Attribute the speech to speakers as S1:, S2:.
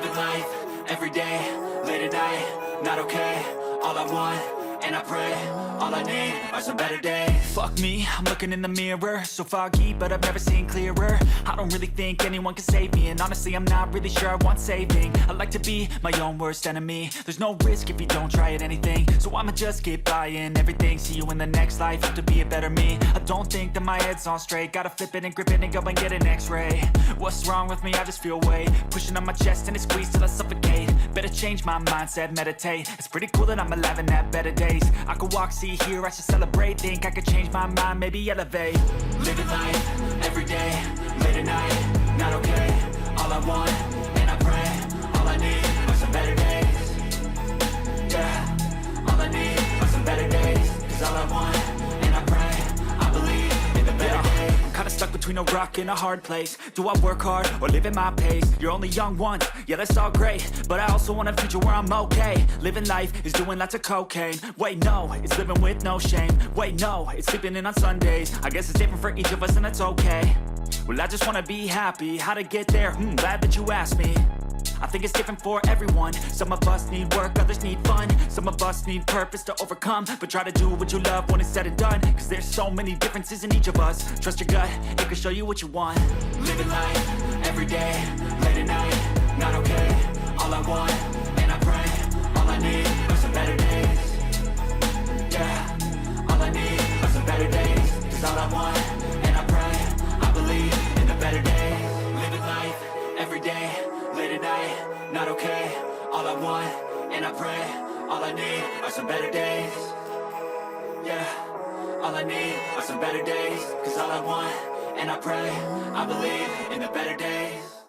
S1: Living life, everyday, late at night, not okay. All I want, and I pray, all I need are some better days. Fuck me, I'm looking in the mirror, so foggy, but I've never seen clearer. I don't really think anyone can save me, and honestly I'm not really sure I want saving. I like to be my own worst enemy. There's no risk if you don't try at anything, so I'ma just keep buying everything. See you in the next life, have to be a better me. I don't think that my head's on straight, gotta flip it and grip it and go and get an x-ray. What's wrong with me? I just feel weight pushing on my chest and it squeezes till I suffocate. Better change my mindset, meditate. It's pretty cool that I'm alive and have better days. I could walk, see, hear, I should celebrate. Think I could change my mind, maybe elevate. Living life, everyday, late at night, not okay. All I want, and I pray, all I need are some better days. Yeah, all I need are some better days. Cause all I want, and I pray, I believe in the better days. I'm kinda stuck between a rock and a hard place. Do I work hard or live at my pace? You're only young once, yeah that's all great, but I also want a future where I'm okay. Living life is doing lots of cocaine. Wait no, it's living with no shame. Wait no, it's sleeping in on Sundays. I guess it's different for each of us and that's okay. Well I just wanna be happy, how to get there? Glad that you asked me. I think it's different for everyone. Some of us need work, others need fun. Some of us need purpose to overcome. But try to do what you love when it's said and done. Cause there's so many differences in each of us. Trust your gut, it can show you what you want. Living life, everyday, late at night, not okay. All I want, and I pray, all I need are some better days. Yeah, all I need are some better days. Cause all I want, and I pray, I believe in the better days. Living life, everyday, late at night, not okay. All I want, and I pray, all I need are some better days. Yeah, all I need are some better days. Cause all I want, and I pray, I believe in the better days.